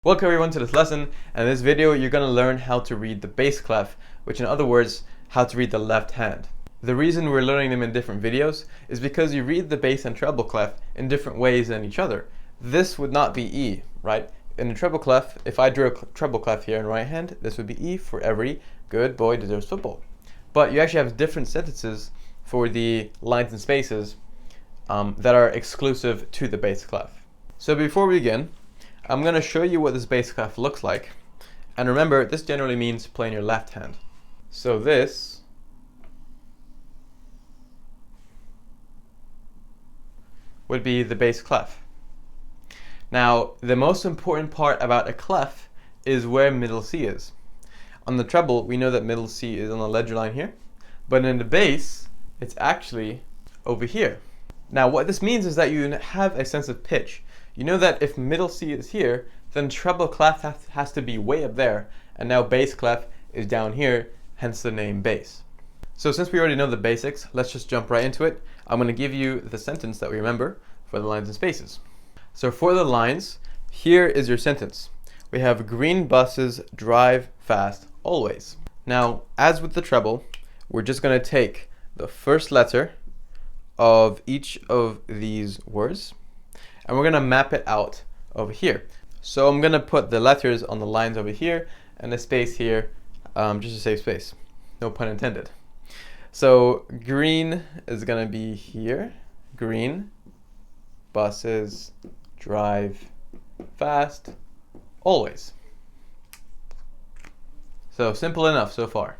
Welcome everyone to this lesson, and in this video you're going to learn how to read the bass clef, which in other words, how to read the left hand. The reason we're learning them in different videos is because you read the bass and treble clef in different ways than each other. This would not be E, right? In the treble clef, if I drew a treble clef here in right hand, this would be E for every good boy deserves football. But you actually have different sentences for the lines and spaces that are exclusive to the bass clef. So before we begin, I'm going to show you what this bass clef looks like. And remember, this generally means playing your left hand. So this would be the bass clef. Now, the most important part about a clef is where middle C is. On the treble, we know that middle C is on the ledger line here, but in the bass, it's actually over here. Now, what this means is that you have a sense of pitch. You know that if middle C is here, then treble clef has to be way up there, and now bass clef is down here, hence the name bass. So since we already know the basics, let's just jump right into it. I'm going to give you the sentence that we remember for the lines and spaces. So for the lines, here is your sentence. We have green buses drive fast always. Now, as with the treble, we're just going to take the first letter of each of these words, and we're going to map it out over here. So I'm going to put the letters on the lines over here and a space here, just to save space. No pun intended. So green is going to be here. Green buses drive fast always. So simple enough so far.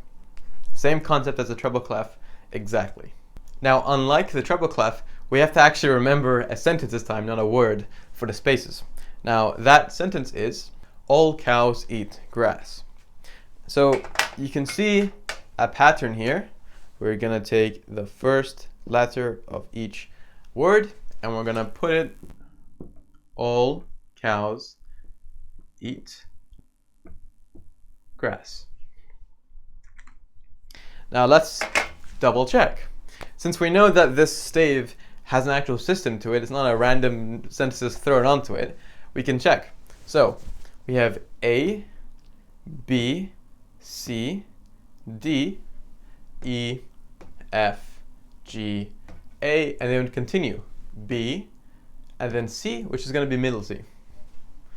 Same concept as the treble clef, exactly. Now, unlike the treble clef, we have to actually remember a sentence this time, not a word, for the spaces. Now, that sentence is, all cows eat grass. So you can see a pattern here. We're going to take the first letter of each word, and we're going to put it, all cows eat grass. Now let's double check. Since we know that this stave has an actual system to it, it's not a random sentences thrown onto it, we can check. So we have A, B, C, D, E, F, G, A, and then continue. B, and then C, which is going to be middle C.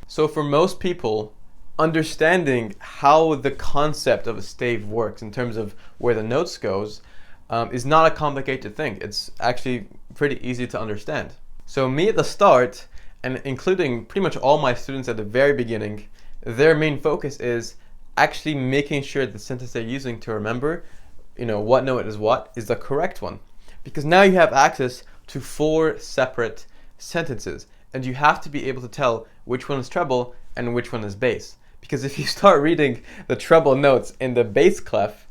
So for most people, understanding how the concept of a stave works in terms of where the notes goes is not a complicated thing. It's actually pretty easy to understand. So me at the start, and including pretty much all my students at the very beginning, their main focus is actually making sure the sentence they're using to remember, what note is what, is the correct one. Because now you have access to 4 separate sentences, and you have to be able to tell which one is treble and which one is bass. Because if you start reading the treble notes in the bass clef,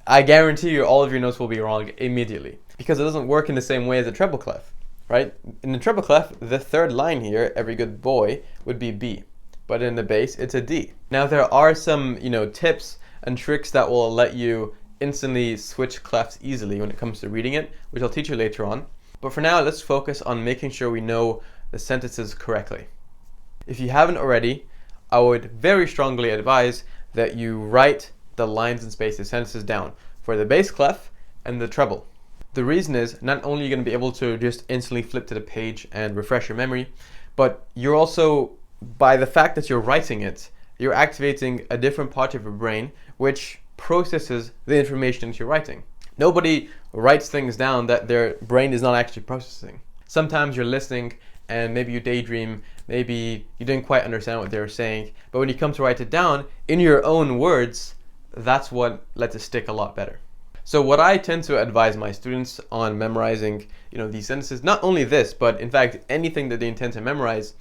I guarantee you all of your notes will be wrong immediately, because it doesn't work in the same way as a treble clef, right? In the treble clef, the third line here, every good boy, would be B, but in the bass, it's a D. Now there are some, tips and tricks that will let you instantly switch clefs easily when it comes to reading it, which I'll teach you later on. But for now, let's focus on making sure we know the sentences correctly. If you haven't already, I would very strongly advise that you write the lines and spaces sentences down for the bass clef and the treble. The reason is, not only are you going to be able to just instantly flip to the page and refresh your memory, but you're also, by the fact that you're writing it, you're activating a different part of your brain which processes the information that you're writing. Nobody writes things down that their brain is not actually processing. Sometimes you're listening and maybe you daydream, maybe you didn't quite understand what they were saying, but when you come to write it down in your own words, that's what lets it stick a lot better. So what I tend to advise my students on memorizing, these sentences, not only this, but in fact anything that they intend to memorize,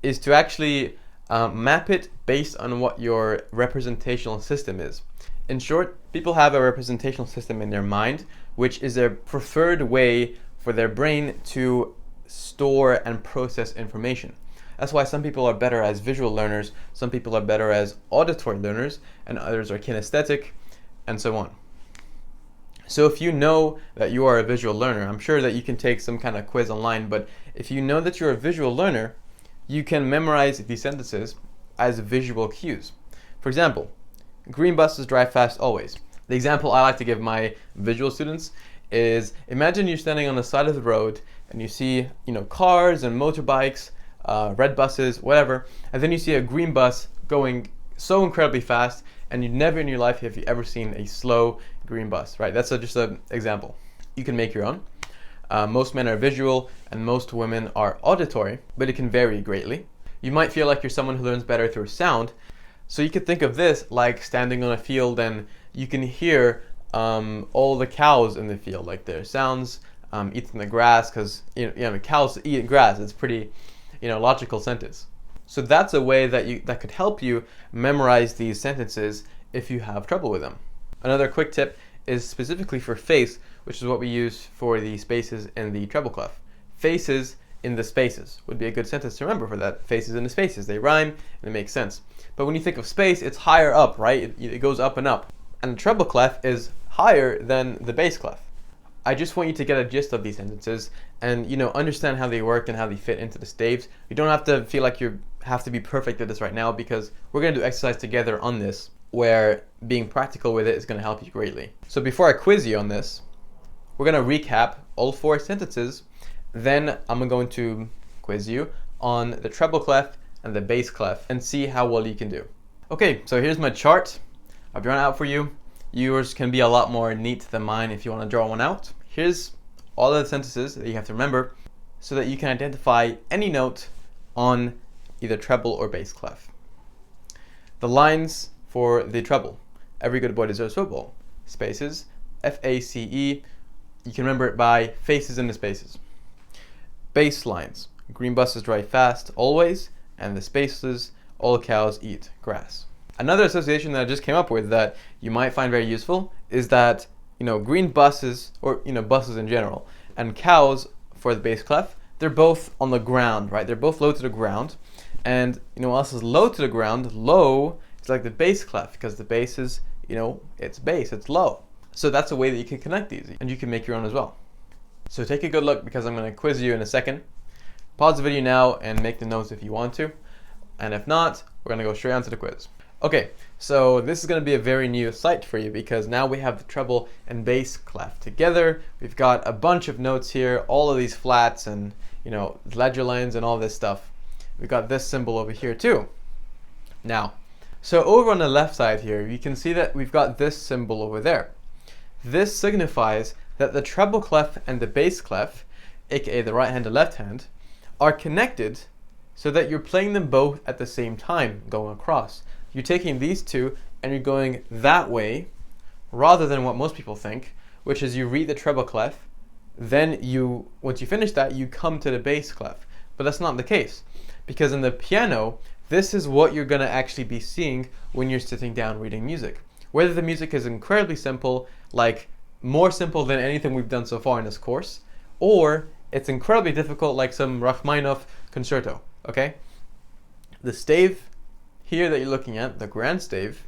is to actually map it based on what your representational system is. In short, people have a representational system in their mind, which is their preferred way for their brain to store and process information. That's why some people are better as visual learners, some people are better as auditory learners, and others are kinesthetic, and so on. So if you know that you are a visual learner, I'm sure that you can take some kind of quiz online, but if you know that you're a visual learner, you can memorize these sentences as visual cues. For example, green buses drive fast always. The example I like to give my visual students is, imagine you're standing on the side of the road and you see, cars and motorbikes, red buses, whatever, and then you see a green bus going so incredibly fast, and you never in your life have you ever seen a slow green bus, right? That's just an example. You can make your own. Most men are visual and most women are auditory, but it can vary greatly. You might feel like you're someone who learns better through sound, so you could think of this like standing on a field and you can hear all the cows in the field, like their sounds, eating the grass, because cows eat grass. It's pretty logical sentence. So that's a way that could help you memorize these sentences if you have trouble with them. Another quick tip is specifically for face, which is what we use for the spaces in the treble clef. Faces in the spaces would be a good sentence to remember for that. Faces in the spaces, they rhyme and it makes sense. But when you think of space, it's higher up, right? It goes up and up. And the treble clef is higher than the bass clef. I just want you to get a gist of these sentences and understand how they work and how they fit into the staves. You don't have to feel like you have to be perfect at this right now, because we're going to do exercise together on this, where being practical with it is going to help you greatly. So before I quiz you on this, we're going to recap all 4 sentences. Then I'm going to quiz you on the treble clef and the bass clef and see how well you can do. Okay, so here's my chart. I've drawn it out for you. Yours can be a lot more neat than mine if you want to draw one out. Here's all of the sentences that you have to remember so that you can identify any note on either treble or bass clef. The lines for the treble: every good boy deserves football. Spaces, F-A-C-E. You can remember it by faces in the spaces. Bass lines: green buses drive fast always, and the spaces: all cows eat grass. Another association that I just came up with that you might find very useful is that green buses, or buses in general, and cows for the bass clef, they're both on the ground, right? They're both low to the ground. And what else is low to the ground? Low is like the bass clef, because the bass is, it's bass, it's low. So that's a way that you can connect these, and you can make your own as well. So take a good look, because I'm going to quiz you in a second. Pause the video now and make the notes if you want to. And if not, we're going to go straight on to the quiz. Okay, so this is going to be a very new sight for you, because now we have the treble and bass clef together. We've got a bunch of notes here, all of these flats and ledger lines and all this stuff. We've got this symbol over here too. Now, so over on the left side here, you can see that we've got this symbol over there. This signifies that the treble clef and the bass clef, aka the right hand and left hand, are connected so that you're playing them both at the same time going across. You're taking these two and you're going that way, rather than what most people think, which is you read the treble clef, then once you finish that, you come to the bass clef. But that's not the case, because in the piano, this is what you're going to actually be seeing when you're sitting down reading music. Whether the music is incredibly simple, like more simple than anything we've done so far in this course, or it's incredibly difficult, like some Rachmaninoff concerto, okay? The stave here that you're looking at, the grand stave,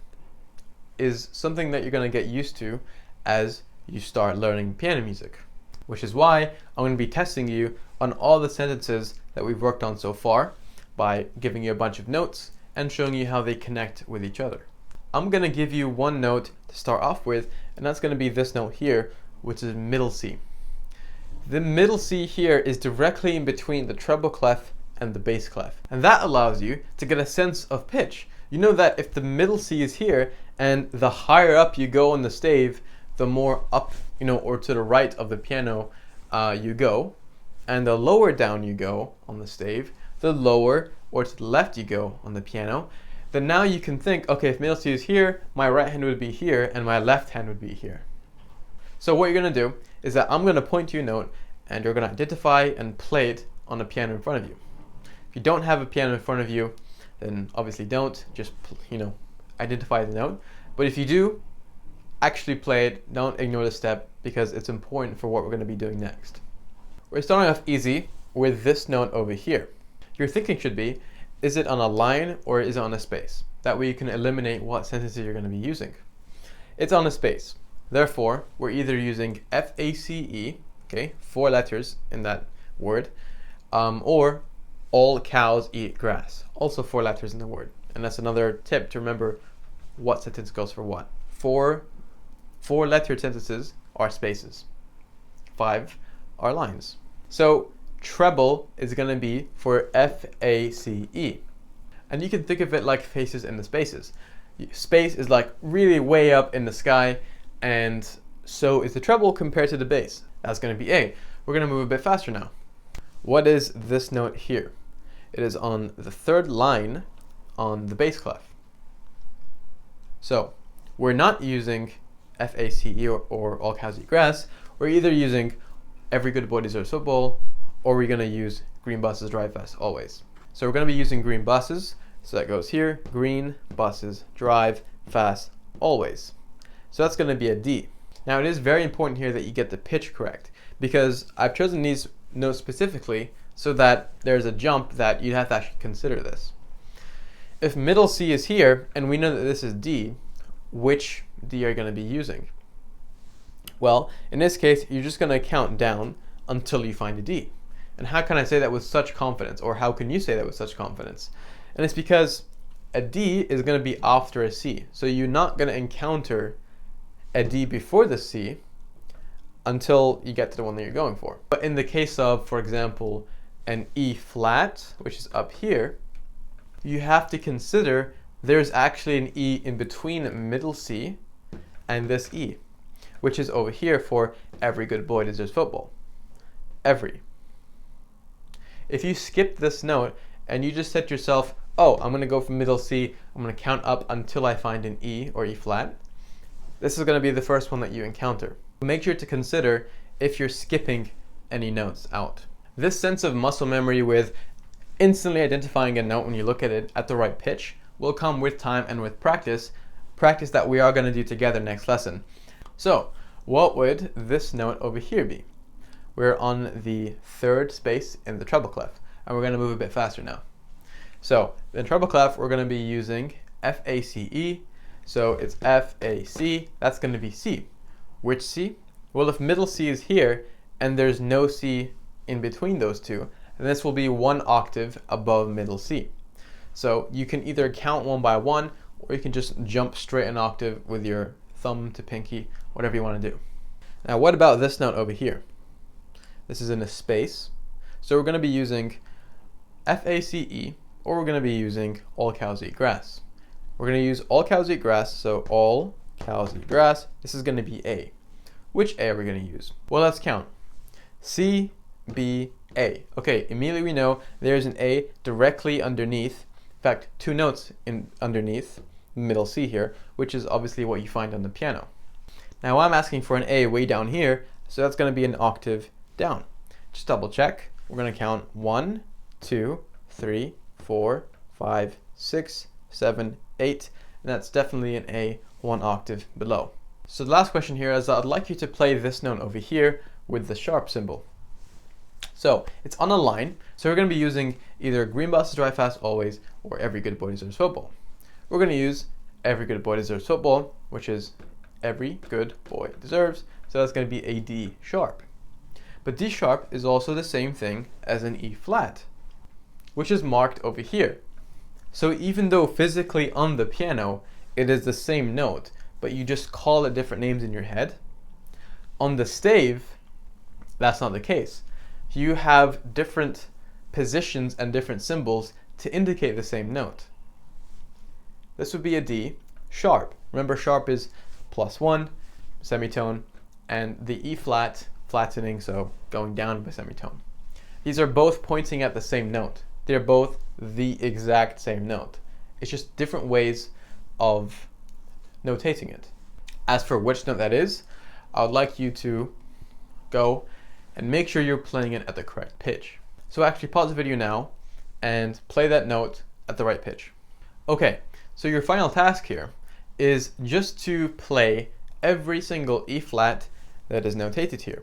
is something that you're going to get used to as you start learning piano music, which is why I'm going to be testing you on all the sentences that we've worked on so far by giving you a bunch of notes and showing you how they connect with each other. I'm going to give you one note to start off with, and that's going to be this note here, which is middle C. The middle C here is directly in between the treble clef and the bass clef, and that allows you to get a sense of pitch. You know that if the middle C is here, and the higher up you go on the stave, the more up, or to the right of the piano you go, and the lower down you go on the stave, the lower or to the left you go on the piano. Then now you can think, okay, if middle C is here, my right hand would be here, and my left hand would be here. So what you're going to do is that I'm going to point to a note, and you're going to identify and play it on the piano in front of you. If you don't have a piano in front of you, then obviously don't, just identify the note. But if you do, actually play it, don't ignore the step, because it's important for what we're going to be doing next. We're starting off easy with this note over here. Your thinking should be, is it on a line or is it on a space? That way you can eliminate what sentences you're going to be using. It's on a space. Therefore, we're either using F-A-C-E, okay, 4 letters in that word, or all cows eat grass, also 4 letters in the word. And that's another tip to remember what sentence goes for what. Four lettered sentences are spaces. 5 are lines. So treble is going to be for F-A-C-E. And you can think of it like faces in the spaces. Space is like really way up in the sky, and so is the treble compared to the bass. That's going to be A. We're going to move a bit faster now. What is this note here? It is on the third line on the bass clef. So we're not using F-A-C-E or All Cows Eat Grass. We're either using Every Good Boy Deserves Football, or we're going to use Green Buses Drive Fast Always. So we're going to be using green buses. So that goes here, green buses drive fast always. So that's going to be a D. Now it is very important here that you get the pitch correct, because I've chosen these notes specifically so that there's a jump that you'd have to actually consider this. If middle C is here, and we know that this is D, which D are you going to be using? Well, in this case, you're just going to count down until you find a D. And how can I say that with such confidence? Or how can you say that with such confidence? And it's because a D is going to be after a C. So you're not going to encounter a D before the C until you get to the one that you're going for. But in the case of, for example, an E flat, which is up here, you have to consider there's actually an E in between middle C and this E, which is over here for Every Good Boy Deserves Football. Every. If you skip this note and you just set yourself, oh, I'm going to go from middle C, I'm going to count up until I find an E or E flat, this is going to be the first one that you encounter. Make sure to consider if you're skipping any notes out. This sense of muscle memory with instantly identifying a note when you look at it at the right pitch will come with time and with practice that we are going to do together next lesson. So what would this note over here be? We're on the third space in the treble clef, and we're going to move a bit faster now. So in treble clef, we're going to be using F-A-C-E. So it's F-A-C, that's going to be C. Which C? Well, if middle C is here and there's no C in between those two, then this will be 1 octave above middle C. So you can either count one by one, or you can just jump straight an octave with your thumb to pinky, whatever you want to do. Now what about this note over here? This is in a space. So we're going to be using F-A-C-E, or we're going to be using All Cows Eat Grass. We're going to use All Cows Eat Grass, so All Cows Eat Grass. This is going to be A. Which A are we going to use? Well, let's count. C, B, A. Okay, immediately we know there's an A directly underneath. In fact, 2 notes underneath middle C here, which is obviously what you find on the piano. Now I'm asking for an A way down here, so that's going to be an octave down. Just double check. We're going to count 1, 2, 3, 4, 5, 6, 7, 8, and that's definitely an A 1 octave below. So the last question here is I'd like you to play this note over here with the sharp symbol. So it's on a line, so we're going to be using either Green Buses Drive Fast Always or Every Good Boy Deserves Football. We're going to use Every Good Boy Deserves Football, which is Every Good Boy Deserves, so that's going to be a D sharp. But D sharp is also the same thing as an E flat, which is marked over here. So even though physically on the piano it is the same note, but you just call it different names in your head, on the stave, that's not the case. You have different positions and different symbols to indicate the same note. This would be a D sharp. Remember, sharp is +1, semitone, and the E flat, flattening, so going down by semitone. These are both pointing at the same note. They're both the exact same note. It's just different ways of notating it. As for which note that is, I would like you to go and make sure you're playing it at the correct pitch. So actually pause the video now and play that note at the right pitch. Okay, so your final task here is just to play every single E flat that is notated here.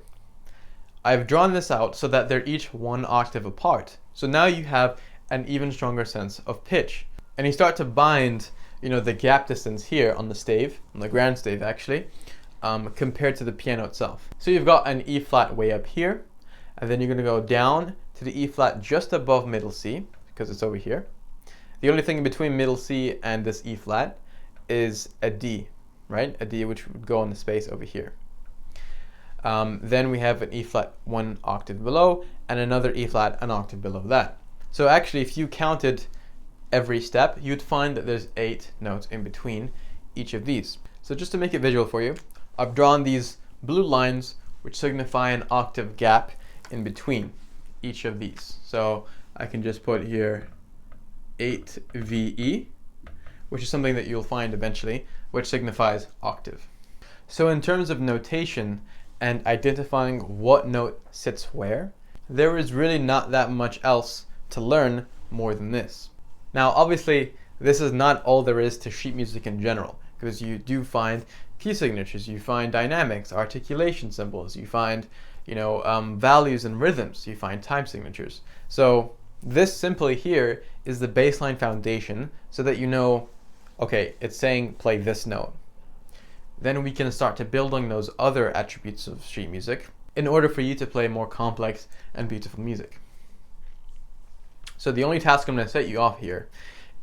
I've drawn this out so that they're each 1 octave apart. So now you have an even stronger sense of pitch. And you start to bind, the gap distance here on the stave, on the grand stave actually, compared to the piano itself. So you've got an E flat way up here, and then you're going to go down to the E flat just above middle C, because it's over here. The only thing in between middle C and this E flat is a D, right? A D which would go on the space over here. Then we have an E flat 1 octave below and another E flat an octave below that. So actually, if you counted every step, you'd find that there's 8 notes in between each of these. So just to make it visual for you, I've drawn these blue lines which signify an octave gap in between each of these. So I can just put here 8VE, which is something that you'll find eventually, which signifies octave. So in terms of notation and identifying what note sits where, there is really not that much else to learn more than this. Now obviously this is not all there is to sheet music in general, because you do find key signatures, you find dynamics, articulation symbols, you find values and rhythms, you find time signatures. So this simply here is the baseline foundation so that you know, okay, it's saying play this note. Then we can start to build on those other attributes of sheet music in order for you to play more complex and beautiful music. So the only task I'm going to set you off here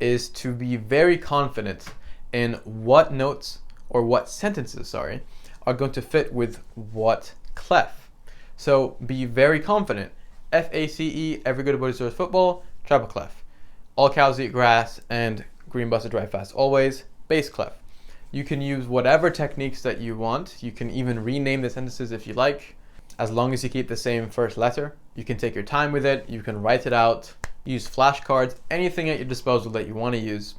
is to be very confident in what notes or what sentences, sorry, are going to fit with what clef. So be very confident. FACE, every good boy deserves football, treble clef. All cows eat grass and green buses drive fast always, bass clef. You can use whatever techniques that you want. You can even rename the sentences if you like, as long as you keep the same first letter. You can take your time with it, you can write it out, use flashcards, anything at your disposal that you want to use.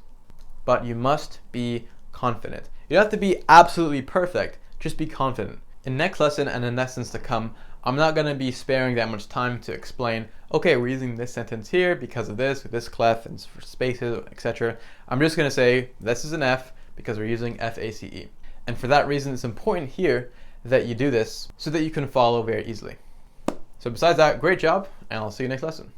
But you must be confident. You don't have to be absolutely perfect, just be confident. In next lesson and in lessons to come, I'm not going to be sparing that much time to explain, okay, we're using this sentence here because of this, with this clef, and for spaces, etc. I'm just going to say, this is an F because we're using FACE. And for that reason, it's important here that you do this so that you can follow very easily. So besides that, great job, and I'll see you next lesson.